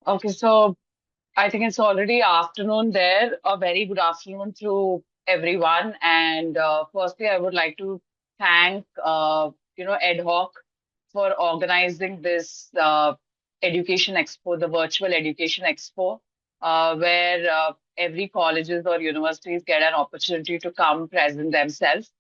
Okay, so I think it's already afternoon there. A very good afternoon to everyone. And firstly, I would like to thank, Ad hoc for organizing this education expo, the virtual education expo, where every colleges or universities get an opportunity to come present themselves.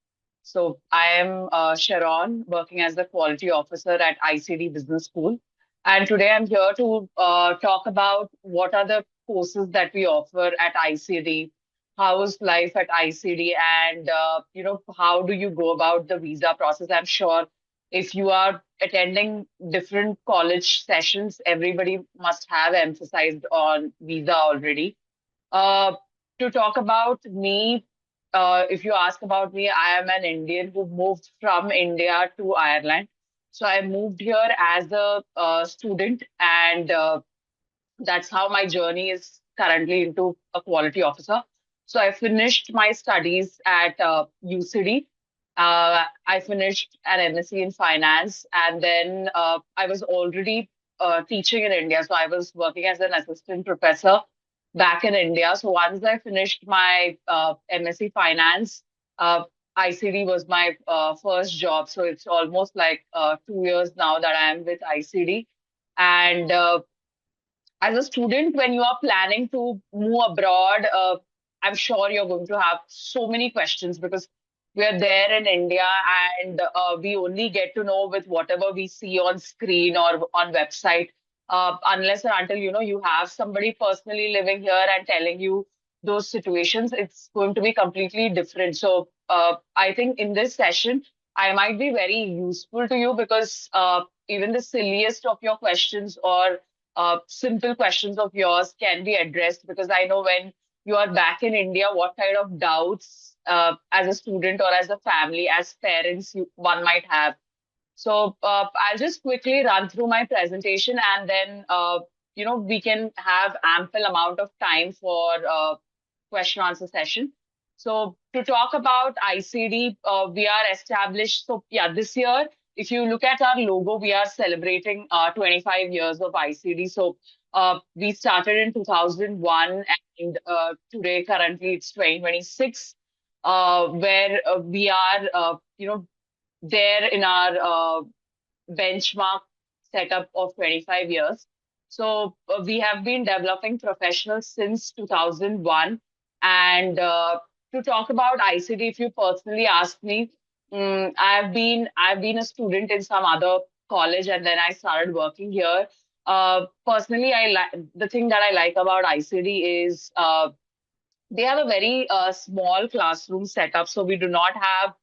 So I am Sharon, working as the quality officer at ICD Business School. And today I'm here to talk about what are the courses that we offer at ICD, how is life at ICD, and how do you go about the visa process. I'm sure if you are attending different college sessions, everybody must have emphasized on visa already. Uh, to talk about me, if you ask about me, I am an Indian who moved from India to Ireland. So I moved here as a student, and that's how my journey is currently into a quality officer. So I finished my studies at UCD. I finished an MSc in finance, and then I was already teaching in India. So I was working as an assistant professor back in India. So once I finished my MSc finance, uh, ICD was my first job. So it's almost like 2 years now that I am with ICD. And as a student, when you are planning to move abroad, I'm sure you're going to have so many questions because we're there in India and we only get to know with whatever we see on screen or on website, unless and until you have somebody personally living here and telling you those situations, it's going to be completely different. So I think in this session, I might be very useful to you because even the silliest of your questions or simple questions of yours can be addressed because I know when you are back in India, what kind of doubts as a student or as a family, as parents, one might have. So I'll just quickly run through my presentation and then we can have ample amount of time for question answer session. So to talk about ICD, we are established. So yeah, this year, if you look at our logo, we are celebrating 25 years of ICD. So we started in 2001 and today currently it's 2026, where we are, there in our benchmark setup of 25 years. So we have been developing professionals since 2001. And to talk about ICD, if you personally ask me, I've been a student in some other college and then I started working here. Personally, I like the thing that I like about ICD is they have a very small classroom setup. So we do not have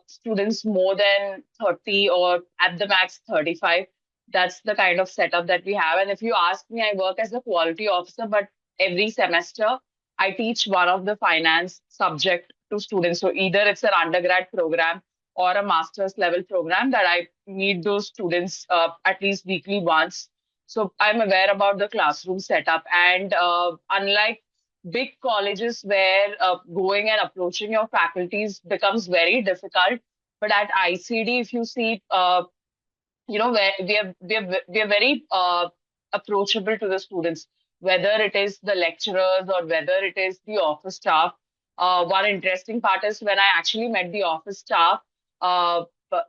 students more than 30 or at the max 35. That's the kind of setup that we have. And if you ask me, I work as a quality officer, but every semester I teach one of the finance subject to students. So either it's an undergrad program or a master's level program that I meet those students at least weekly once. So I'm aware about the classroom setup. And unlike big colleges where going and approaching your faculties becomes very difficult. But at ICD, if you see, where we are very approachable to the students, whether it is the lecturers or whether it is the office staff. One interesting part is when I actually met the office staff,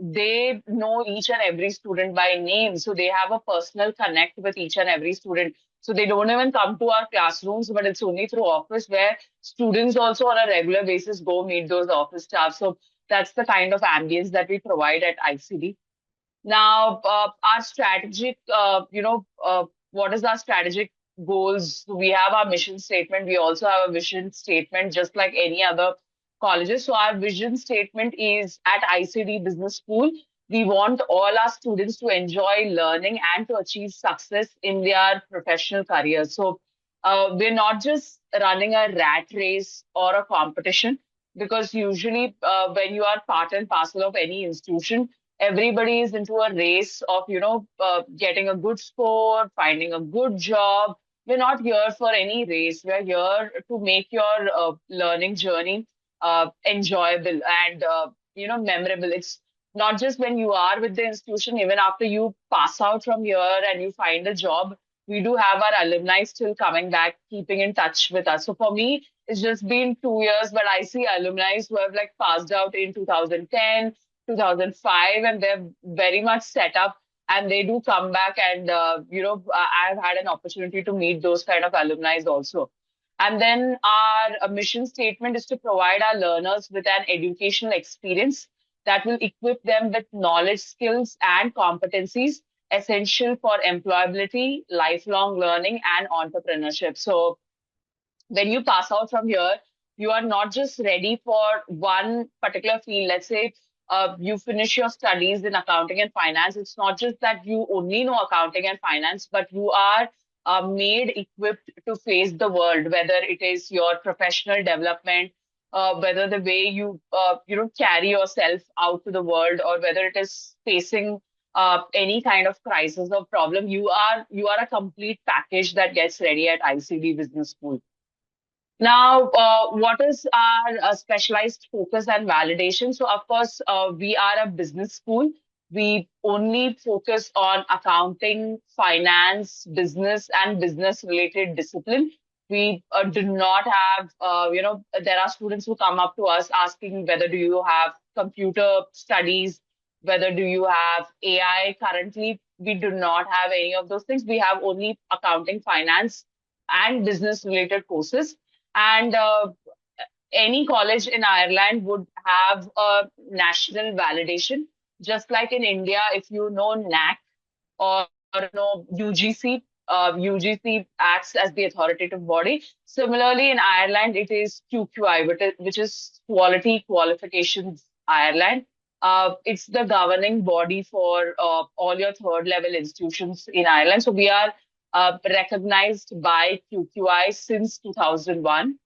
they know each and every student by name, so they have a personal connect with each and every student. So they don't even come to our classrooms, but it's only through office where students also on a regular basis go meet those office staff. So that's the kind of ambience that we provide at ICD. Now, our strategic, what is our strategic goals? We have our mission statement. We also have a vision statement, just like any other colleges. So our vision statement is at ICD Business School. We want all our students to enjoy learning and to achieve success in their professional careers. So we're not just running a rat race or a competition because usually when you are part and parcel of any institution, everybody is into a race of getting a good score, finding a good job. We're not here for any race. We're here to make your learning journey enjoyable and memorable. It's not just when you are with the institution, even after you pass out from here and you find a job, we do have our alumni still coming back, keeping in touch with us. So for me, it's just been 2 years, but I see alumni who have like passed out in 2010, 2005, and they're very much set up and they do come back. And, I've had an opportunity to meet those kind of alumni also. And then our mission statement is to provide our learners with an educational experience that will equip them with knowledge, skills, and competencies essential for employability, lifelong learning, and entrepreneurship. So when you pass out from here, you are not just ready for one particular field. Let's say you finish your studies in accounting and finance. It's not just that you only know accounting and finance, but you are made equipped to face the world, whether it is your professional development, whether the way you carry yourself out to the world, or whether it is facing any kind of crisis or problem. You are a complete package that gets ready at ICD Business School. Now, what is our specialized focus and validation? So, of course, we are a business school. We only focus on accounting, finance, business, and business related discipline. We do not have, there are students who come up to us asking whether do you have computer studies, whether do you have AI. Currently, we do not have any of those things. We have only accounting, finance, and business related courses. And any college in Ireland would have a national validation, just like in India, if you know NAC or UGC. UGC acts as the authoritative body. Similarly, in Ireland, it is QQI, which is Quality Qualifications Ireland. It's the governing body for all your third level institutions in Ireland. So we are recognized by QQI since 2001.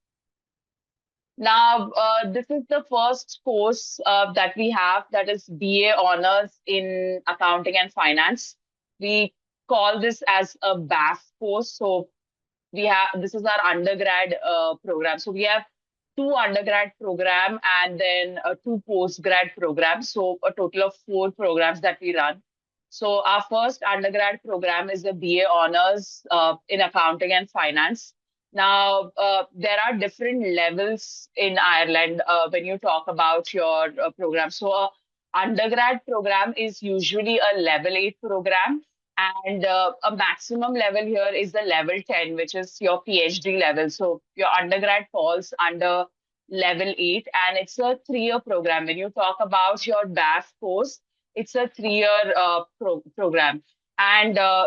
Now, this is the first course that we have, that is BA Honors in Accounting and Finance. We call this as a BAF course. So this is our undergrad program. So we have two undergrad program and then two postgrad programs. So a total of four programs that we run. So our first undergrad program is a BA Honors in Accounting and Finance. Now, there are different levels in Ireland when you talk about your program. So, undergrad program is usually a level 8 program, and a maximum level here is the level 10, which is your PhD level. So, your undergrad falls under level 8, and it's a 3-year program. When you talk about your BAF course, it's a 3-year program. And our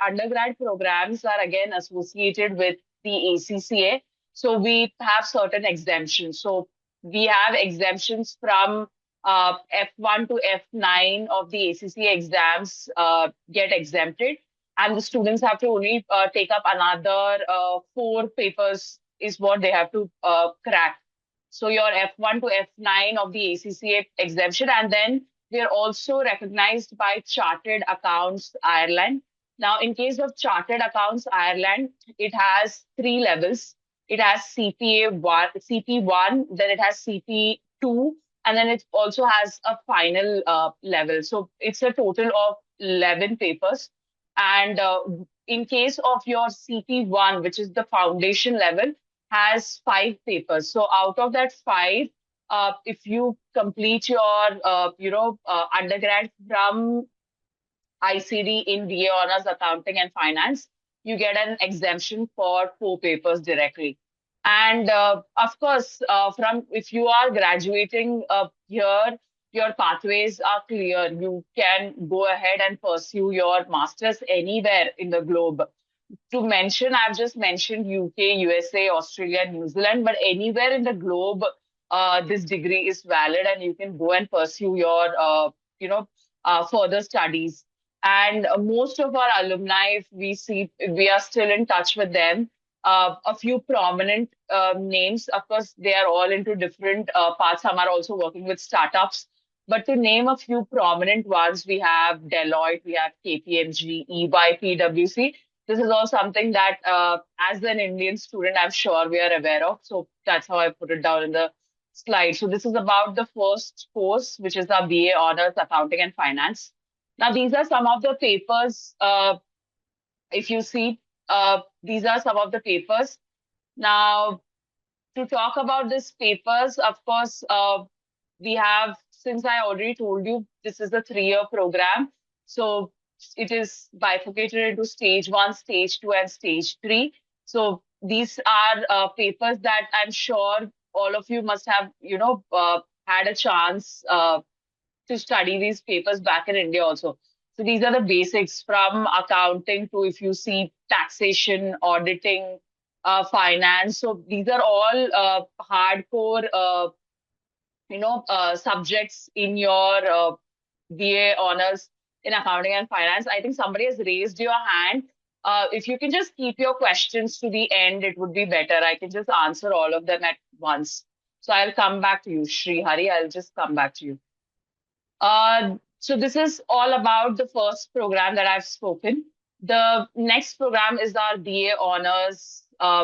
undergrad programs are again associated with the ACCA. So we have certain exemptions. So we have exemptions from F1 to F9 of the ACCA exams get exempted. And the students have to only take up another 4 papers is what they have to crack. So your F1 to F9 of the ACCA exemption. And then we are also recognized by Chartered Accounts Ireland. Now, in case of Chartered Accounts Ireland, it has 3 levels. It has CP1, then it has CP2, and then it also has a final level. So it's a total of 11 papers. And in case of your CP1, which is the foundation level, has 5 papers. So out of that 5, if you complete your, undergrad from ICD in BA Honors Accounting and Finance, you get an exemption for 4 papers directly. And of course, from if you are graduating here, your pathways are clear. You can go ahead and pursue your master's anywhere in the globe. To mention, I've just mentioned UK, USA, Australia, New Zealand, but anywhere in the globe, this degree is valid and you can go and pursue your, further studies. And most of our alumni, if we are still in touch with them. A few prominent names, of course, they are all into different parts. Some are also working with startups. But to name a few prominent ones, we have Deloitte, we have KPMG, EY, PwC. This is all something that, as an Indian student, I'm sure we are aware of. So that's how I put it down in the slide. So this is about the first course, which is our BA Honors Accounting and Finance. Now, these are some of the papers If you see, these are some of the papers. Now, to talk about these papers, of course, we have, since I already told you, this is a 3-year program. So it is bifurcated into stage one, stage two, and stage three. So these are papers that I'm sure all of you must have, had a chance to study these papers back in India also. So these are the basics from accounting to, if you see, taxation, auditing, finance. So these are all hardcore, subjects in your BA honors in accounting and finance. I think somebody has raised your hand. If you can just keep your questions to the end, it would be better. I can just answer all of them at once. So I'll come back to you, Shri Hari. I'll just come back to you. So this is all about the first program that I've spoken. The next program is our BA Honors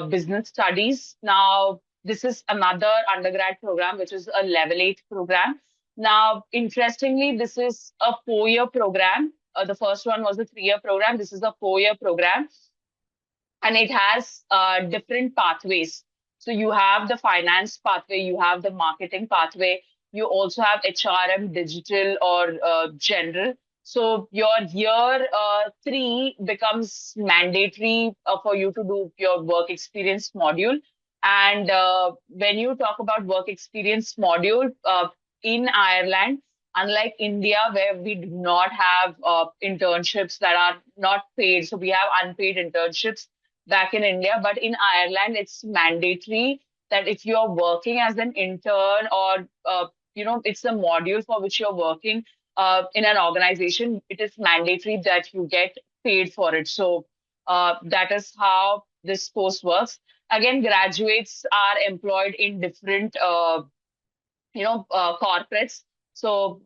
Business Studies. Now, this is another undergrad program, which is a level 8 program. Now, interestingly, this is a 4-year program. The first one was a 3-year program. This is a 4-year program, and it has different pathways. So you have the finance pathway, you have the marketing pathway, you also have HRM, digital, or general. So your year 3 becomes mandatory for you to do your work experience module. And when you talk about work experience module in Ireland, unlike India, where we do not have internships that are not paid, so we have unpaid internships back in India, but in Ireland, it's mandatory that if you're working as an intern or, it's a module for which you're working in an organization, it is mandatory that you get paid for it. So that is how this course works. Again, graduates are employed in different, corporates. So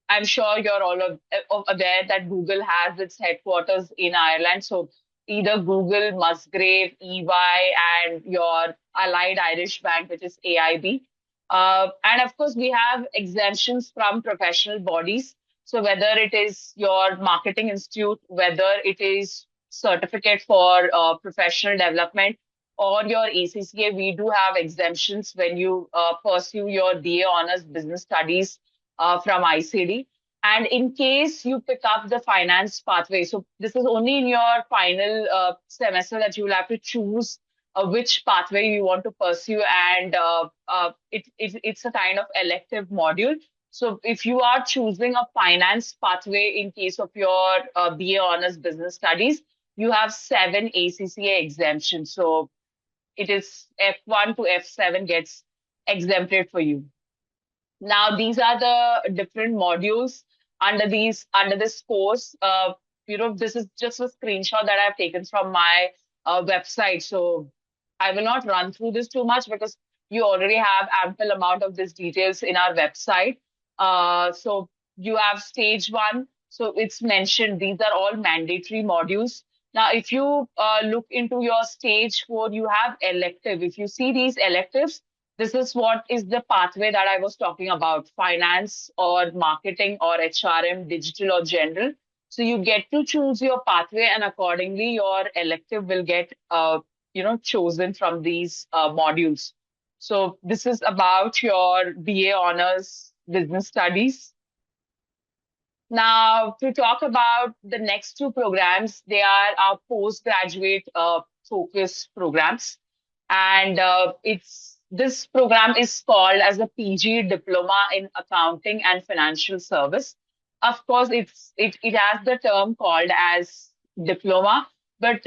I'm sure you're all aware that Google has its headquarters in Ireland. So either Google, Musgrave, EY, and your allied Irish bank, which is AIB. And of course, we have exemptions from professional bodies. So whether it is your marketing institute, whether it is certificate for professional development, or your ACCA, we do have exemptions when you pursue your BA Honors Business Studies from ICD. And in case you pick up the finance pathway, so this is only in your final semester that you will have to choose which pathway you want to pursue, and it's a kind of elective module. So if you are choosing a finance pathway in case of your BA Honors Business Studies, you have 7 ACCA exemptions. So it is F1 to F7 gets exempted for you. Now, these are the different modules under this course. This is just a screenshot that I've taken from my website. So I will not run through this too much because you already have ample amount of these details in our website. So you have stage one. So it's mentioned these are all mandatory modules. Now, if you look into your stage 4, you have elective. If you see these electives, this is what is the pathway that I was talking about, finance or marketing or HRM, digital or general. So you get to choose your pathway, and accordingly, your elective will get, chosen from these modules. So this is about your BA Honors Business Studies. Now, to talk about the next 2 programs, they are our postgraduate focus programs. And this program is called as a PG Diploma in Accounting and Financial Service. Of course, it has the term called as diploma, but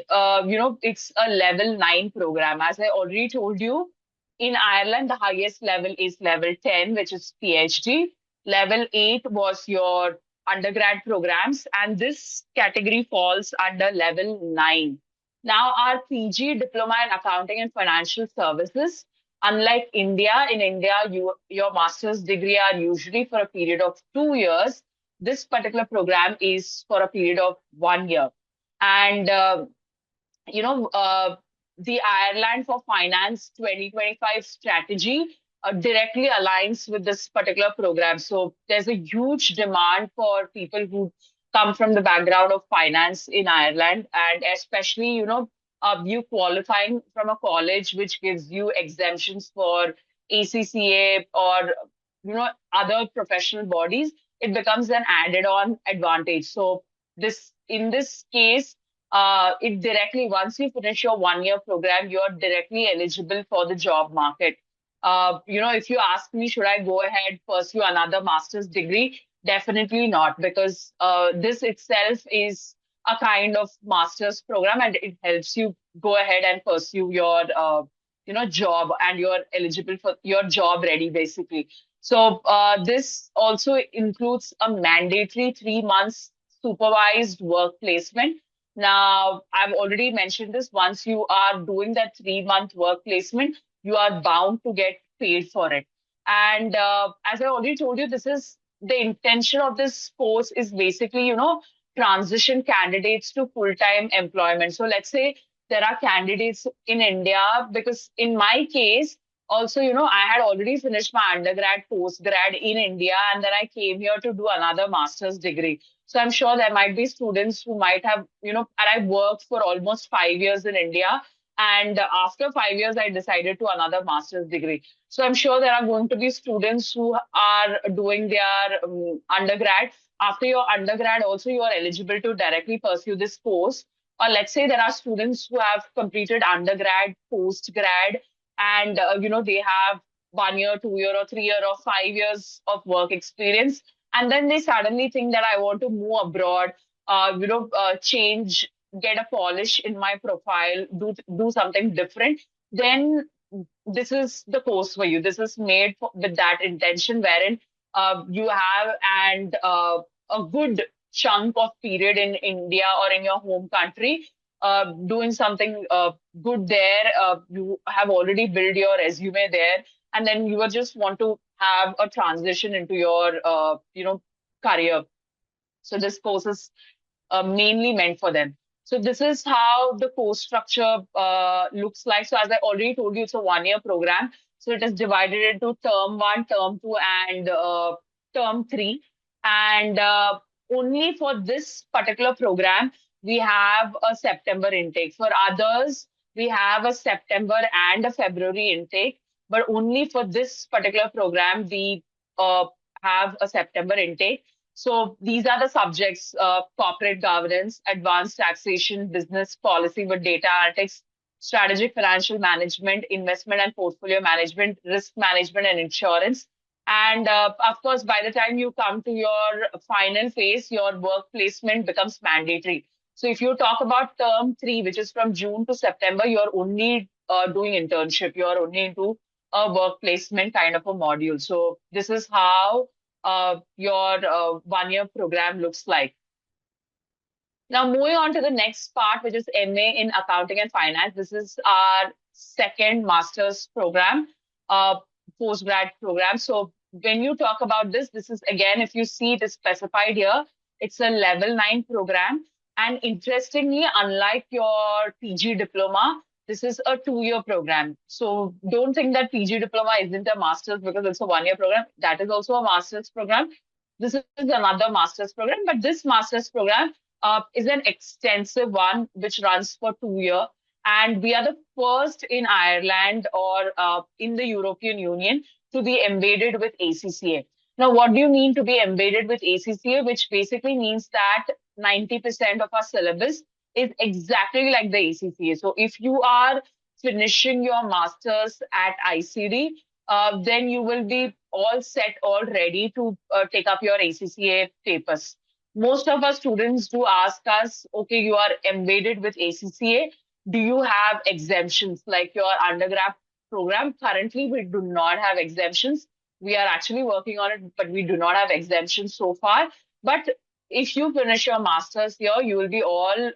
it's a level 9 program. As I already told you, in Ireland, the highest level is level 10, which is PhD. Level 8 was your undergrad programs, and this category falls under level 9. Now, our PG Diploma in Accounting and Financial Services, unlike India, in India, your master's degree are usually for a period of 2 years. This particular program is for a period of 1 year. And, the Ireland for Finance 2025 strategy directly aligns with this particular program. So there's a huge demand for people who come from the background of finance in Ireland, and especially, you qualifying from a college which gives you exemptions for ACCA or, other professional bodies, it becomes an added on advantage. So in this case, it directly, once you finish your 1 year program, you're directly eligible for the job market. If you ask me, should I go ahead, pursue another master's degree? Definitely not, because this itself is a kind of master's program, and it helps you go ahead and pursue your, job, and you're eligible for your job ready, basically. So this also includes a mandatory 3 months supervised work placement. Now, I've already mentioned this. Once you are doing that 3 month work placement, you are bound to get paid for it. And as I already told you, this is the intention of this course is basically, transition candidates to full-time employment. So let's say there are candidates in India, because in my case, also, I had already finished my undergrad, postgrad in India, and then I came here to do another master's degree. So I'm sure there might be students who might have, and I worked for almost 5 years in India. And after 5 years, I decided to another master's degree. So I'm sure there are going to be students who are doing their undergrad. After your undergrad, also you are eligible to directly pursue this course. Or let's say there are students who have completed undergrad, postgrad, and they have 1 year, 2 year, or 3 year, or 5 years of work experience, and then they suddenly think that I want to move abroad, change, get a polish in my profile, do something different. Then this is the course for you. This is made with that intention, wherein you have and a good chunk of period in India or in your home country, doing something good there. You have already built your resume there, and then you will just want to have a transition into your, career. So this course is mainly meant for them. So this is how the course structure looks like. So as I already told you, it's a 1 year program. So it is divided into term one, term two, and term three. And only for this particular program, we have a September intake. For others, we have a September and a February intake. But only for this particular program, we uh, have a September intake. So these are the subjects: corporate governance, advanced taxation, business policy with data analytics, strategic financial management, investment and portfolio management, risk management, and insurance. And of course, by the time you come to your final phase, your work placement becomes mandatory. So if you talk about term three, which is from June to September, you're only doing internship. You're only into a work placement kind of a module. So this is how your 1 year program looks like. Now, moving on to the next part, which is MA in Accounting and Finance. This is our second master's program, postgrad program. So when you talk about this, this is again, if you see it is specified here, it's a level 9 program. And interestingly, unlike your PG diploma, this is a 2 year program. So don't think that PG diploma isn't a master's because it's a 1 year program. That is also a master's program. This is another master's program, but this master's program is an extensive one which runs for 2 years. And we are the first in Ireland or in the European Union to be embedded with ACCA. Now, what do you mean to be embedded with ACCA? Which basically means that 90% of our syllabus is exactly like the ACCA. So if you are finishing your master's at ICD, then you will be all set, all ready to take up your ACCA papers. Most of our students do ask us, okay, you are embedded with ACCA. Do you have exemptions like your undergrad program? Currently, we do not have exemptions. We are actually working on it, but we do not have exemptions so far. But if you finish your master's here, you will be all,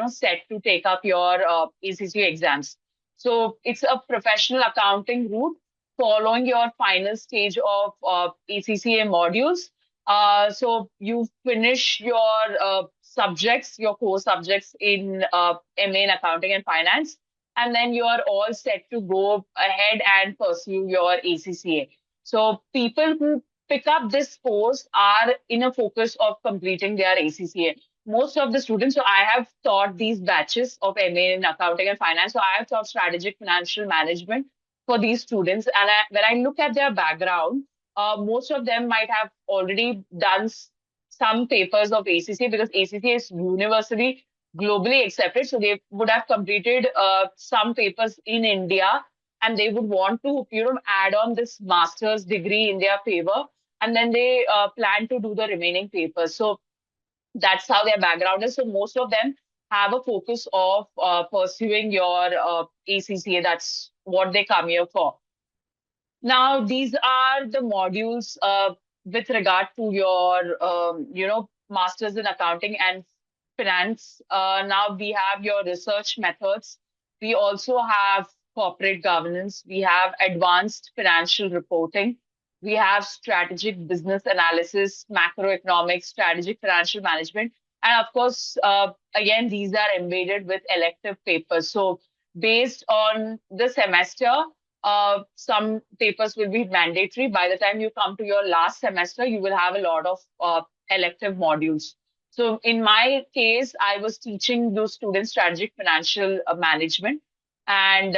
set to take up your ACCA exams. So it's a professional accounting route following your final stage of ACCA modules. So you finish your subjects, your core subjects in MA in Accounting and Finance, and then you are all set to go ahead and pursue your ACCA. So people who pick up this course are in a focus of completing their ACCA. Most of the students, so I have taught these batches of MA in accounting and finance. So I have taught strategic financial management for these students. And when I look at their background, most of them might have already done some papers of ACCA because ACCA is universally globally accepted. So they would have completed some papers in India and they would want to, add on this master's degree in their favor. And then they plan to do the remaining papers. So that's how their background is. So most of them have a focus of pursuing your ACCA. That's what they come here for. Now, these are the modules with regard to your, masters in accounting and finance. Now we have your research methods. We also have corporate governance. We have advanced financial reporting. We have strategic business analysis, macroeconomics, strategic financial management. And of course, again, these are embedded with elective papers. So based on the semester, some papers will be mandatory. By the time you come to your last semester, you will have a lot of elective modules. So in my case, I was teaching those students strategic financial management. And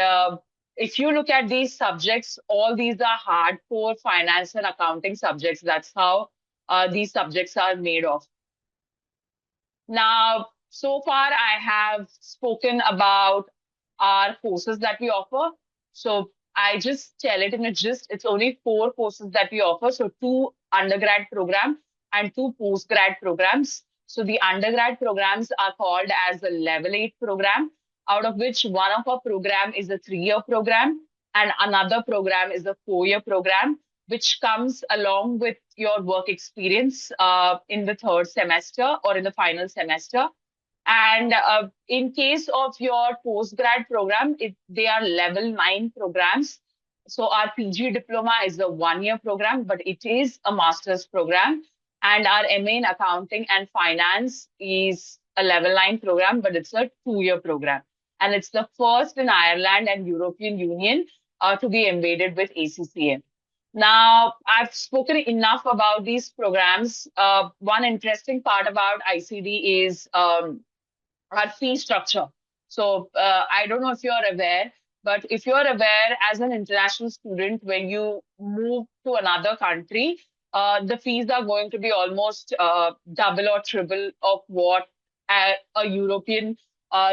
if you look at these subjects, all these are hardcore finance and accounting subjects. That's how these subjects are made of. Now, so far I have spoken about our courses that we offer. So I just tell it in a gist. It's only 4 courses that we offer. So 2 undergrad programs and 2 postgrad programs. So the undergrad programs are called as the level 8 program, out of which one of our program is a 3-year program and another program is a 4-year program, which comes along with your work experience in the 3rd semester or in the final semester. And in case of your postgrad program, they are level 9 programs. So our PG diploma is a 1-year program, but it is a master's program. And our MA in accounting and finance is a level 9 program, but it's a 2-year program. And it's the first in Ireland and European Union to be embedded with ACCA. Now, I've spoken enough about these programs. One interesting part about ICD is our fee structure. So I don't know if you're aware, but if you're aware as an international student, when you move to another country, the fees are going to be almost double or triple of what a European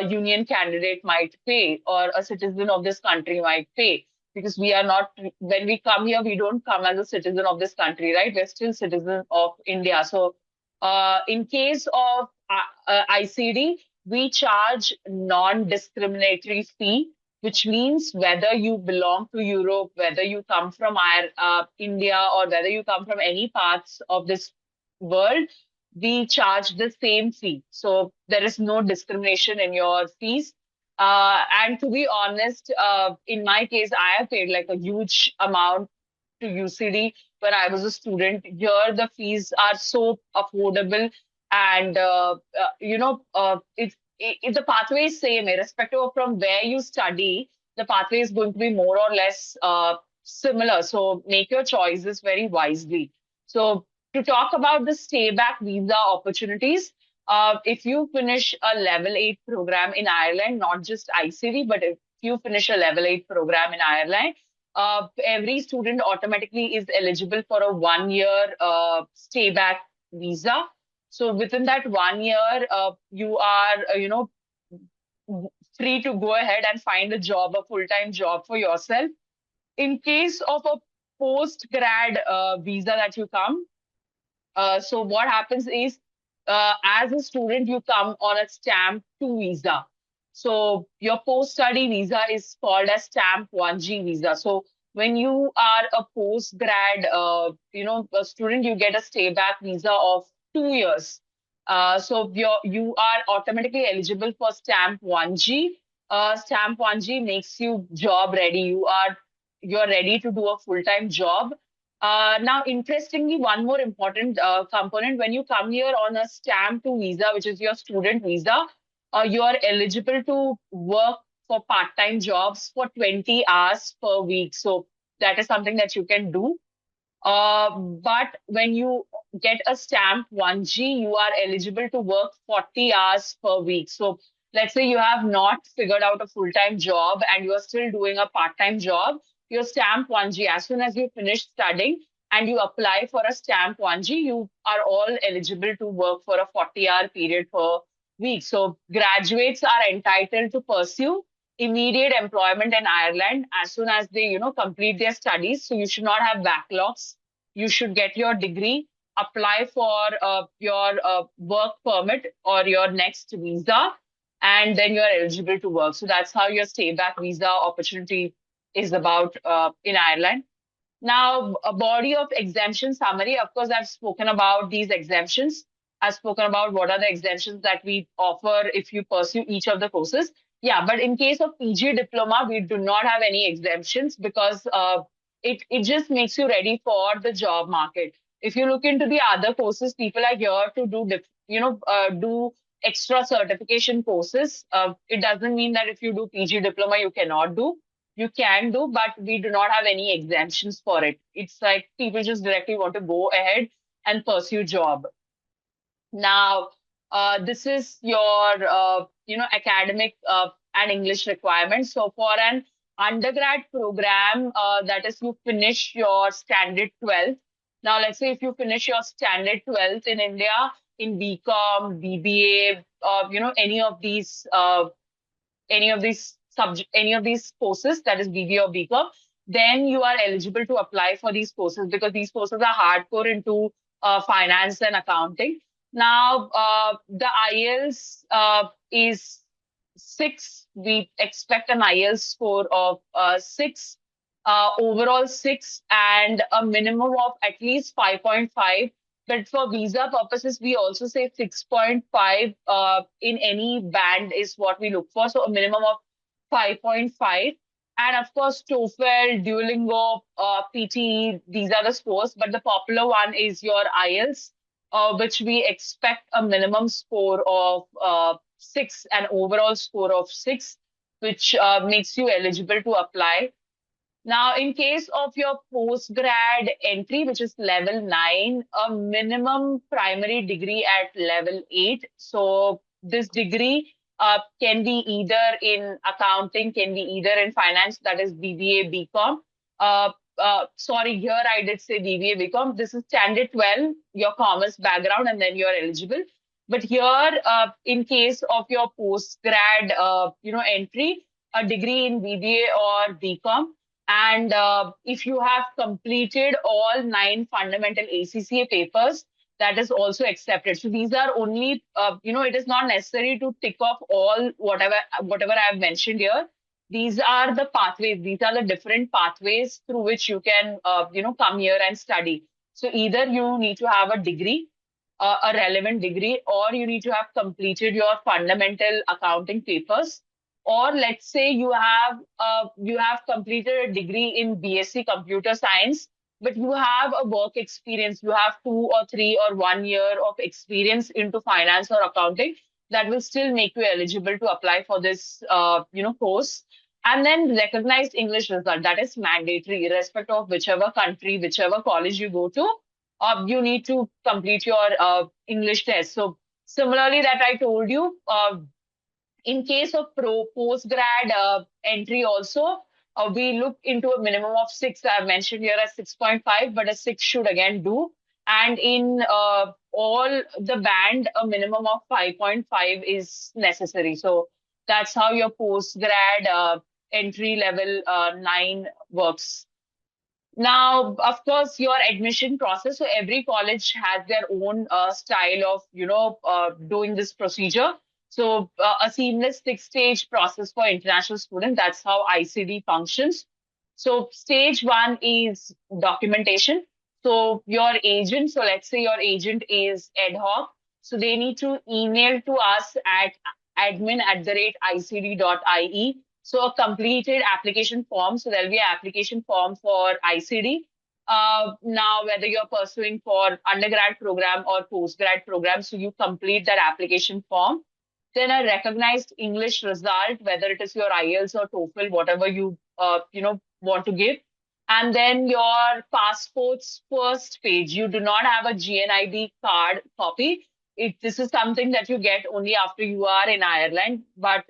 Union candidate might pay or a citizen of this country might pay. Because we are not, when we come here, we don't come as a citizen of this country, right? We're still citizens of India. So in case of ICD, we charge non-discriminatory fee, which means whether you belong to Europe, whether you come from India, or whether you come from any parts of this world, we charge the same fee. So there is no discrimination in your fees. And to be honest, in my case, I have paid like a huge amount to UCD when I was a student. Here, the fees are so affordable, and if the pathway is same, irrespective of from where you study, the pathway is going to be more or less similar. So make your choices very wisely. So to talk about the stay back visa opportunities, if you finish a level 8 program in Ireland, not just ICD, but if you finish a level 8 program in Ireland, every student automatically is eligible for a 1-year stay back visa. So within that 1 year, you are, free to go ahead and find a job, a full-time job for yourself. In case of a post-grad visa that you come, so what happens is, as a student, you come on a stamp 2 visa. So your post-study visa is called as stamp 1G visa. So when you are a post-grad, a student, you get a stay-back visa of 2 years. So you are automatically eligible for stamp 1G. Stamp 1G makes you job ready. You're ready to do a full-time job. Now, interestingly, one more important component, when you come here on a stamp 2 visa, which is your student visa, you are eligible to work for part-time jobs for 20 hours per week. So that is something that you can do. But when you get a stamp 1G, you are eligible to work 40 hours per week. So let's say you have not figured out a full-time job and you are still doing a part-time job, your stamp 1G, as soon as you finish studying and you apply for a stamp 1G, you are all eligible to work for a 40-hour period per week. So graduates are entitled to pursue immediate employment in Ireland as soon as they, complete their studies. So you should not have backlogs. You should get your degree, apply for your work permit or your next visa, and then you're eligible to work. So that's how your stay back visa opportunity is about in Ireland. Now, a body of exemption summary. Of course, I've spoken about these exemptions. I've spoken about what are the exemptions that we offer if you pursue each of the courses. Yeah, but in case of PG diploma, we do not have any exemptions because it just makes you ready for the job market. If you look into the other courses, people are here to do extra certification courses. It doesn't mean that if you do PG diploma, you cannot do. You can do, but we do not have any exemptions for it. It's like people just directly want to go ahead and pursue job. Now, this is your, academic and English requirements. So for an undergrad program, that is you finish your standard 12th. Now, let's say if you finish your standard 12th in India in BCom, BBA, any of these courses, that is BB or BCom, then you are eligible to apply for these courses because these courses are hardcore into finance and accounting. Now, the IELTS is 6. We expect an IELTS score of 6, overall 6, and a minimum of at least 5.5. But for visa purposes, we also say 6.5 in any band is what we look for. So a minimum of 5.5. And of course, TOEFL, Duolingo, PTE, these are the scores. But the popular one is your IELTS, which we expect a minimum score of 6, an overall score of 6, which makes you eligible to apply. Now, in case of your postgrad entry, which is level 9, a minimum primary degree at level 8. So this degree can be either in accounting, can be either in finance, that is BBA, BCom. Sorry, here I did say BBA, BCom. This is standard 12, your commerce background, and then you're eligible. But here, in case of your postgrad, entry, a degree in BBA or BCom, and if you have completed all 9 fundamental ACCA papers, that is also accepted. So these are only, it is not necessary to tick off all whatever I've mentioned here. These are the pathways. These are the different pathways through which you can, come here and study. So either you need to have a degree, a relevant degree, or you need to have completed your fundamental accounting papers, or let's say you have completed a degree in BSc Computer Science, but you have a work experience. You have 2 or 3 or 1 year of experience into finance or accounting. That will still make you eligible to apply for this, course. And then recognized English result. That is mandatory, irrespective of whichever country, whichever college you go to. You need to complete your English test. So similarly, that I told you, in case of postgrad entry also, we look into a minimum of 6. I mentioned here as 6.5, but a 6 should again do. And in all the band, a minimum of 5.5 is necessary. So that's how your postgrad entry level 9 works. Now, of course, your admission process. So every college has their own style of, doing this procedure. So a seamless 6-stage process for international students. That's how ICD functions. So stage 1 is documentation. So your agent, so let's say your agent is ad hoc. So they need to email to us at admin@icd.ie. So a completed application form. So there'll be an application form for ICD. Now, whether you're pursuing for undergrad program or postgrad program, so you complete that application form. Then a recognized English result, whether it is your IELTS or TOEFL, whatever you want to give. And then your passport's first page. You do not have a GNID card copy. This is something that you get only after you are in Ireland. But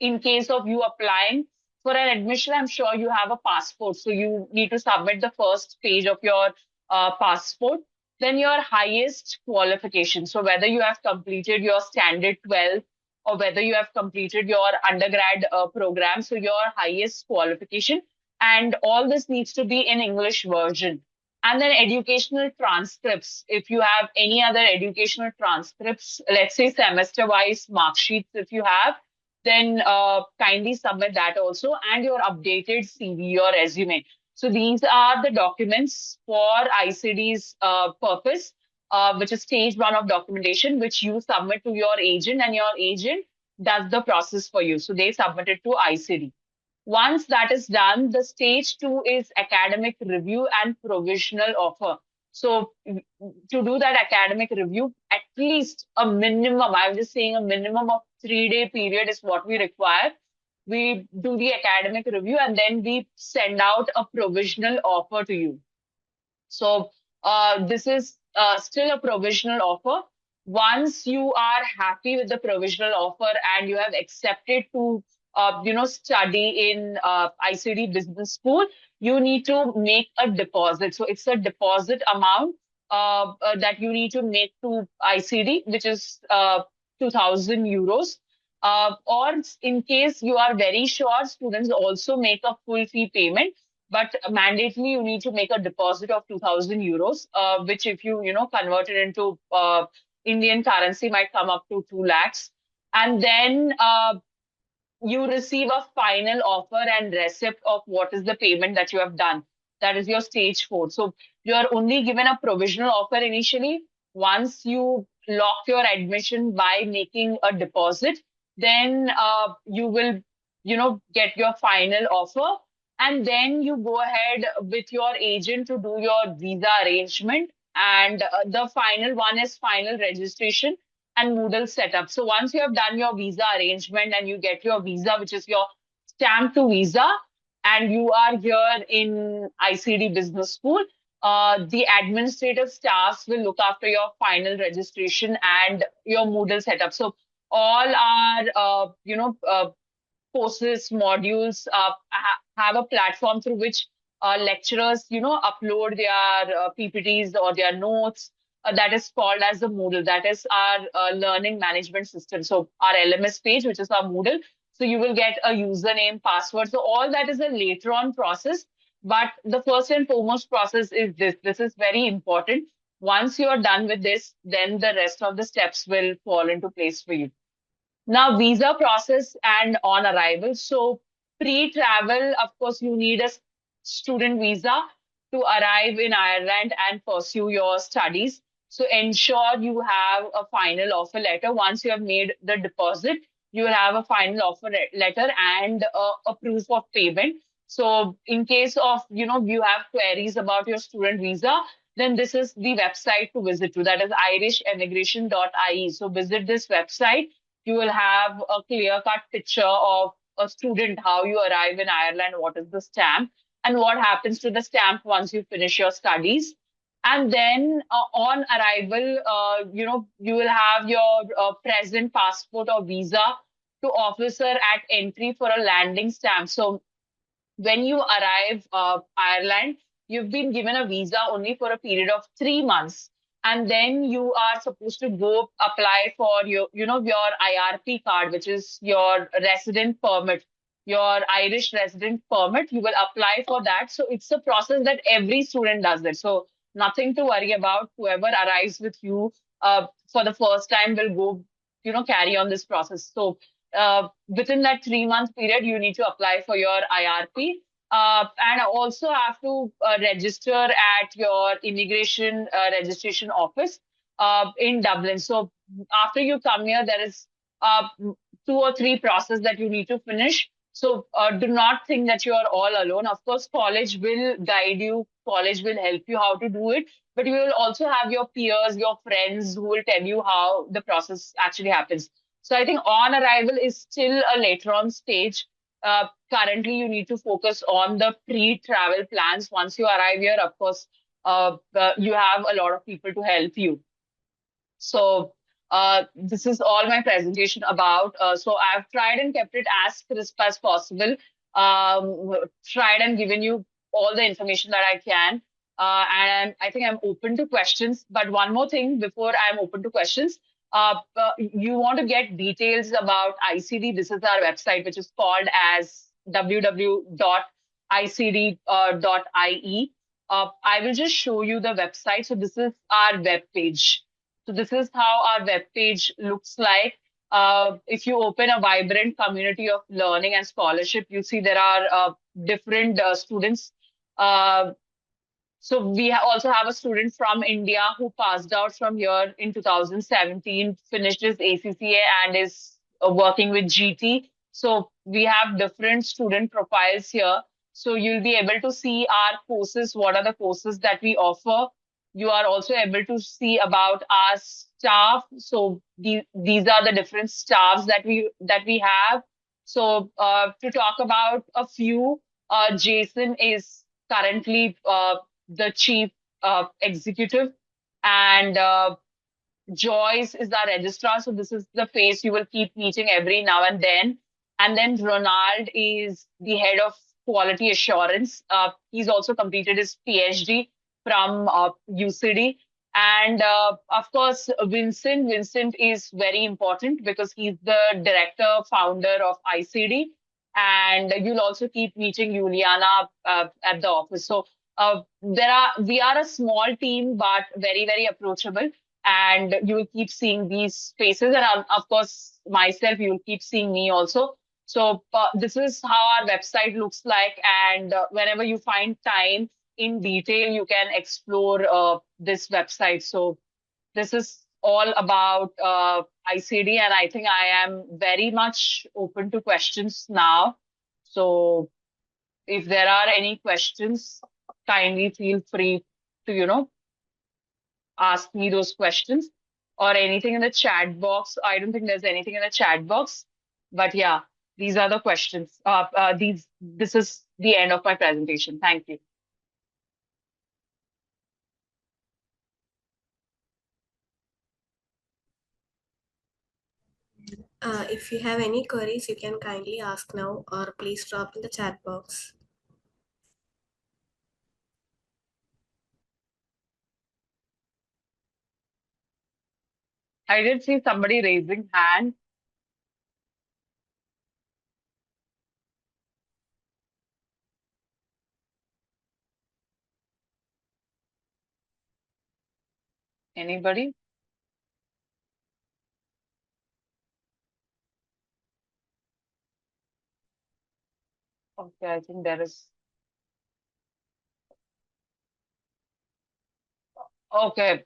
in case of you applying for an admission, I'm sure you have a passport. So you need to submit the first page of your passport. Then your highest qualification. So whether you have completed your standard 12 or whether you have completed your undergrad program, so your highest qualification. And all this needs to be in English version. And then educational transcripts. If you have any other educational transcripts, let's say semester wise mark sheets, if you have, then kindly submit that also, and your updated CV, your resume. So these are the documents for ICD's purpose, which is stage one of documentation, which you submit to your agent, and your agent does the process for you. So they submit it to ICD. Once that is done, the stage two is academic review and provisional offer. So to do that academic review, at least a minimum, I'm just saying a minimum of 3 day period is what we require. We do the academic review and then we send out a provisional offer to you. So this is still a provisional offer. Once you are happy with the provisional offer and you have accepted to, study in ICD Business School, you need to make a deposit. So it's a deposit amount that you need to make to ICD, which is 2,000 euros. Or in case you are very sure, students also make a full fee payment, but mandatorily you need to make a deposit of 2,000 euros, which if you convert it into Indian currency might come up to 2 lakhs. And then you receive a final offer and receipt of what is the payment that you have done. That is your stage four. So you are only given a provisional offer initially. Once you lock your admission by making a deposit, then you will, get your final offer. And then you go ahead with your agent to do your visa arrangement. And the final one is final registration and Moodle setup. So once you have done your visa arrangement and you get your visa, which is your stamp to visa, and you are here in ICD Business School, the administrative staffs will look after your final registration and your Moodle setup. So all our, courses, modules have a platform through which lecturers, upload their PPTs or their notes. That is called as the Moodle. That is our learning management system. So our LMS page, which is our Moodle. So you will get a username, password. So all that is a later on process. But the first and foremost process is this. This is very important. Once you are done with this, then the rest of the steps will fall into place for you. Now, visa process and on arrival. So, pre-travel, of course, you need a student visa to arrive in Ireland and pursue your studies. So, ensure you have a final offer letter. Once you have made the deposit, you will have a final offer letter and a proof of payment. So, in case of, you have queries about your student visa, then this is the website to visit to. That is irishimmigration.ie. So, visit this website. You will have a clear cut picture of a student, how you arrive in Ireland, what is the stamp, and what happens to the stamp once you finish your studies. And then on arrival, you will have your present passport or visa to officer at entry for a landing stamp. So when you arrive Ireland, you've been given a visa only for a period of 3 months. And then you are supposed to go apply for your IRP card, which is your resident permit, your Irish resident permit. You will apply for that. So it's a process that every student does it. So nothing to worry about. Whoever arrives with you for the first time will go, carry on this process. So within that 3 month period, you need to apply for your IRP. And also have to register at your immigration registration office in Dublin. So after you come here, there is 2 or 3 processes that you need to finish. So do not think that you are all alone. Of course, college will guide you. College will help you how to do it. But you will also have your peers, your friends who will tell you how the process actually happens. So I think on arrival is still a later on stage. Currently you need to focus on the pre-travel plans. Once you arrive here, of course, you have a lot of people to help you. So this is all my presentation about. So I've tried and kept it as crisp as possible. Tried and given you all the information that I can. And I think I'm open to questions. But one more thing before I'm open to questions. You want to get details about ICD. This is our website, which is called as www.icd.ie. I will just show you the website. So this is our web page. So this is how our web page looks like. If you open a vibrant community of learning and scholarship, you see there are different students. Uh, so we also have a student from India who passed out from here in 2017, finished his ACCA and is working with GT. So we have different student profiles here. So you'll be able to see our courses, what are the courses that we offer. You are also able to see about our staff. So these are the different staffs that we have. So to talk about a few, Jason is currently the chief executive, and Joyce is our registrar. So this is the face you will keep meeting every now and then. And then Ronald is the head of quality assurance. He's also completed his PhD from UCD. And of course, Vincent. Vincent is very important because he's the director, founder of ICD. And you'll also keep meeting Juliana at the office. So we are a small team, but very, very approachable, and you will keep seeing these faces. And of course, myself, you will keep seeing me also. So this is how our website looks like. And whenever you find time in detail, you can explore this website. So this is all about ICD, and I think I am very much open to questions now. So if there are any questions, kindly feel free to, ask me those questions or anything in the chat box. I don't think there's anything in the chat box, but yeah, these are the questions. This is the end of my presentation. Thank you. If you have any queries, you can kindly ask now or please drop in the chat box. I did see somebody raising hand. Anybody? Okay, I think there is. Okay,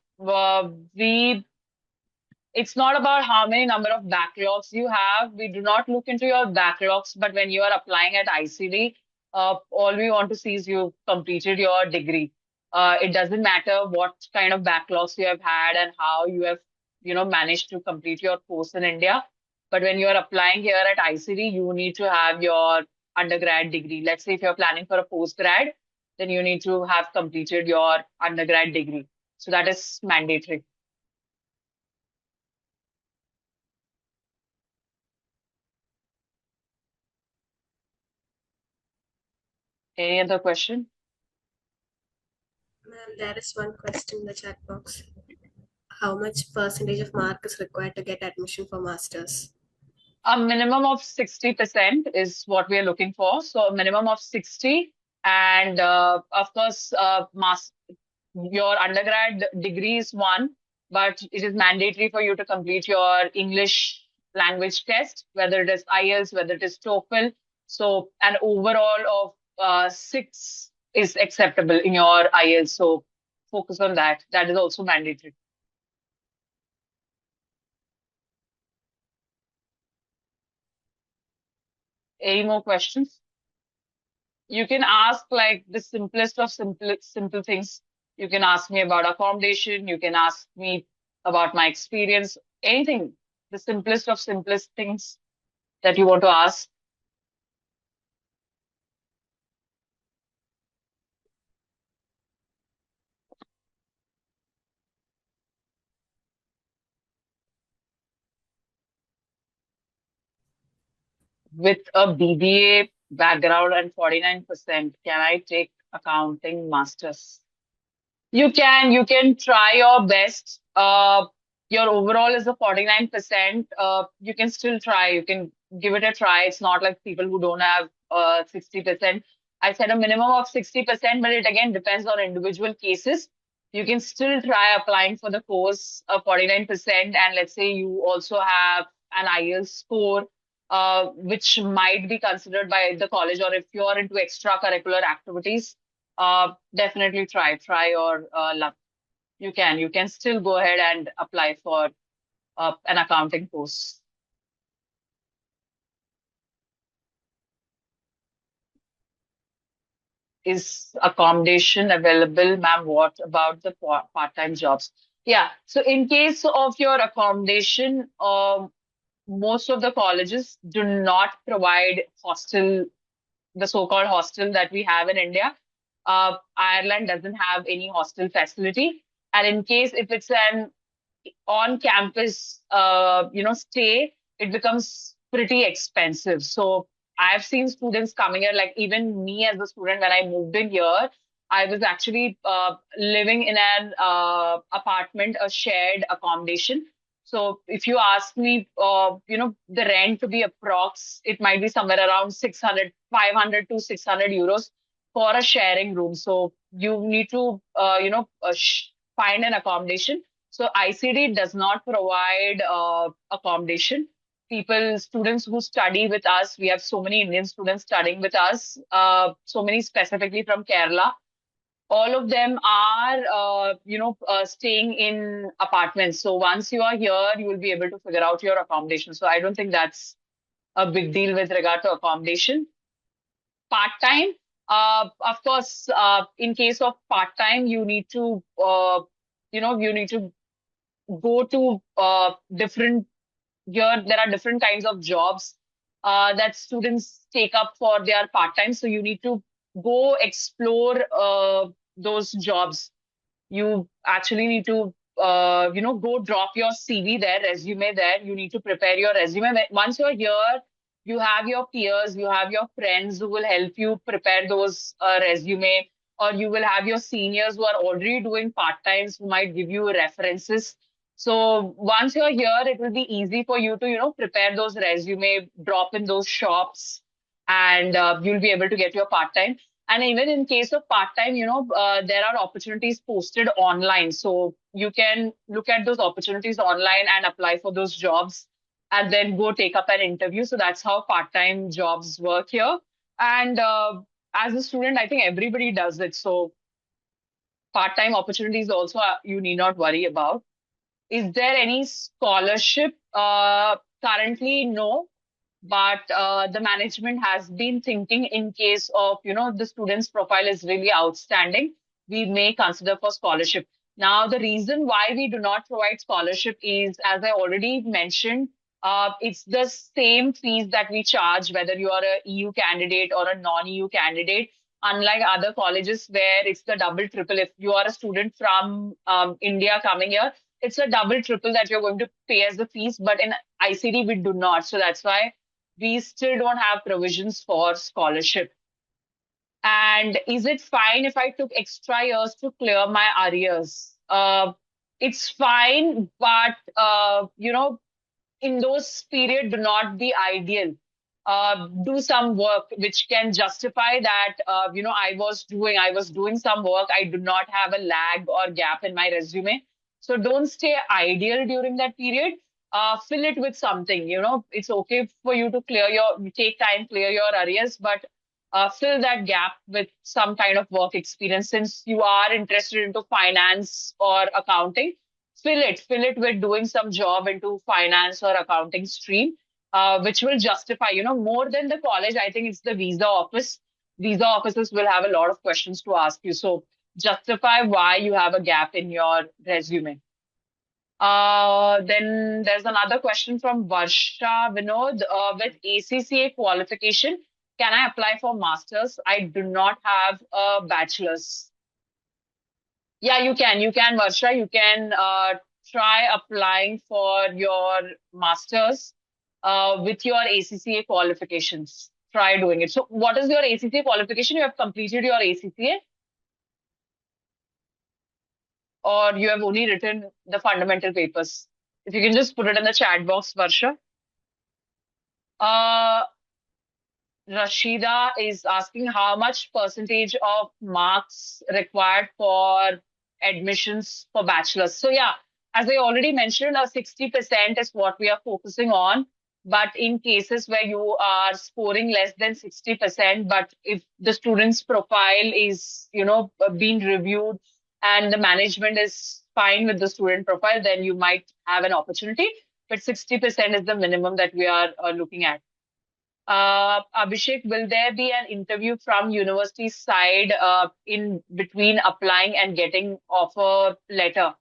it's not about how many number of backlogs you have. We do not look into your backlogs, but when you are applying at ICD, all we want to see is you've completed your degree. It doesn't matter what kind of backlogs you have had and how you have, managed to complete your course in India. But when you are applying here at ICD, you need to have your undergrad degree. Let's say if you're planning for a postgrad, then you need to have completed your undergrad degree. So that is mandatory. Any other question? Ma'am, there is one question in the chat box. How much percentage of mark is required to get admission for masters? A minimum of 60% is what we are looking for. So a minimum of 60. And of course, your undergrad degree is one, but it is mandatory for you to complete your English language test, whether it is IELTS, whether it is TOEFL. So an overall of 6 is acceptable in your IELTS. So focus on that. That is also mandatory. Any more questions? You can ask like the simplest of simple things. You can ask me about accommodation. You can ask me about my experience. Anything. The simplest of simplest things that you want to ask. with a BBA background and 49%, can I take accounting masters? You can try your best. Your overall is a 49%. You can still try. You can give it a try. It's not like people who don't have 60%. I said a minimum of 60%, but it again depends on individual cases. You can still try applying for the course 49%, and let's say you also have an IELTS score, which might be considered by the college, or if you're into extracurricular activities, definitely try your luck. You can still go ahead and apply for an accounting course. Is accommodation available, ma'am? What about the part-time jobs? Yeah. So in case of your accommodation, most of the colleges do not provide hostel, the so-called hostel that we have in India. Ireland doesn't have any hostel facility. And in case if it's an on campus, stay, it becomes pretty expensive. So I've seen students coming here, like even me as a student, when I moved in here, I was actually living in an apartment, a shared accommodation. So if you ask me, the rent to be approx, it might be somewhere around 600, 500 to 600 euros for a sharing room. So you need to, find an accommodation. So ICD does not provide accommodation. Students who study with us, we have so many Indian students studying with us, so many specifically from Kerala. All of them are, staying in apartments. So once you are here, you will be able to figure out your accommodation. So I don't think that's a big deal with regard to accommodation. Part-time, of course, in case of part-time, you need to go to different here there are different kinds of jobs that students take up for their part time, so you need to go explore those jobs. You actually need to go drop your CV there, resume there. You need to prepare your resume. Once you're here, you have your peers, you have your friends who will help you prepare those resume, or you will have your seniors who are already doing part times who might give you references. So once you're here, it will be easy for you to prepare those resume, drop in those shops, and you'll be able to get your part time. And even in case of part-time, there are opportunities posted online. So you can look at those opportunities online and apply for those jobs and then go take up an interview. So that's how part-time jobs work here. And as a student, I think everybody does it. So part-time opportunities also you need not worry about. Is there any scholarship? Currently, no, but the management has been thinking in case of the student's profile is really outstanding, we may consider for scholarship. Now the reason why we do not provide scholarship is, as I already mentioned, it's the same fees that we charge whether you are a EU candidate or a non-EU candidate, unlike other colleges where it's the double triple. If you are a student from India coming here, it's a double triple that you're going to pay as the fees, but in ICD we do not. So that's why we still don't have provisions for scholarship. And is it fine if I took extra years to clear my arrears? It's fine, but in those periods do not be ideal. Do some work which can justify that I was doing some work. I do not have a lag or gap in my resume. So don't stay idle during that period. Fill it with something. It's okay for you to take time, clear your arrears, but fill that gap with some kind of work experience. Since you are interested into finance or accounting, fill it with doing some job into finance or accounting stream, which will justify, more than the college. I think it's the visa office. Visa offices will have a lot of questions to ask you. So justify why you have a gap in your resume. Then there's another question from Varsha Vinod. With ACCA qualification, can I apply for masters? I do not have a bachelor's. Yeah, you can. You can, Varsha. You can try applying for your master's. with your ACCA qualifications. Try doing it. So what is your ACCA qualification? You have completed your ACCA, or you have only written the fundamental papers? If you can just put it in the chat box, Varsha. Uh, Rashida is asking how much percentage of marks required for admissions for bachelor's. So yeah, as I already mentioned, 60% is what we are focusing on. But in cases where you are scoring less than 60%, but if the student's profile is, being reviewed and the management is fine with the student profile, then you might have an opportunity. But 60% is the minimum that we are looking at. Abhishek, will there be an interview from university side in between applying and getting offer letter?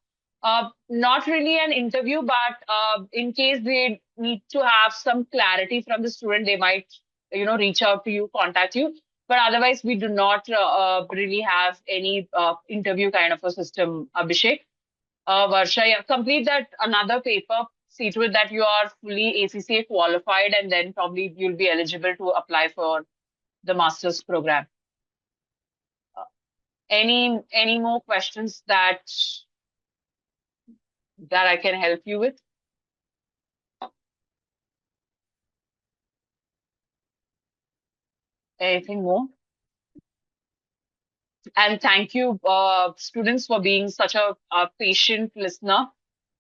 Not really an interview, but in case they need to have some clarity from the student, they might, reach out to you, contact you. But otherwise, we do not really have any interview kind of a system, Abhishek. Varsha, yeah, complete that another paper, see to it that you are fully ACCA qualified, and then probably you'll be eligible to apply for the master's program. Any more questions that I can help you with? Anything more? And thank you, students, for being such a patient listener,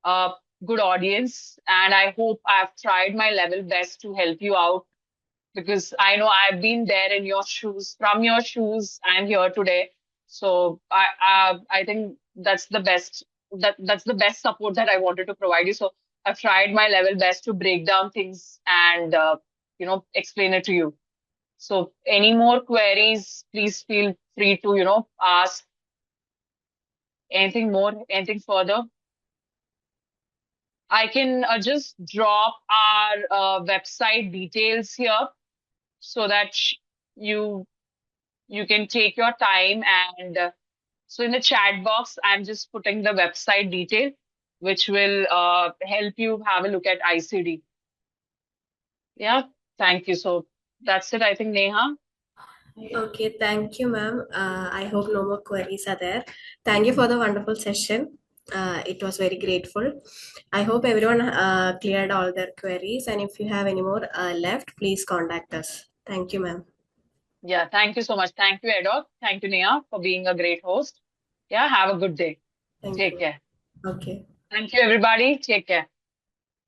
uh, good audience. And I hope I've tried my level best to help you out, because I know I've been there in your shoes. From your shoes, I'm here today. So I think that's the best support that I wanted to provide you. So I've tried my level best to break down things and explain it to you. So any more queries, please feel free to ask anything more, anything further. I can just drop our website details here so that you you can take your time, and so in the chat box I'm just putting the website detail which will help you have a look at ICD. Yeah, thank you. So that's it, I think, Neha. Okay, thank you, ma'am. I hope no more queries are there. Thank you for the wonderful session. It was very grateful. I hope everyone cleared all their queries, and if you have any more left, please contact us. Thank you, ma'am. Yeah, thank you so much. Thank you, Edok. Thank you, Neha, for being a great host. Yeah, have a good day. Thank Take you. care. Okay. Thank you, everybody. Take care.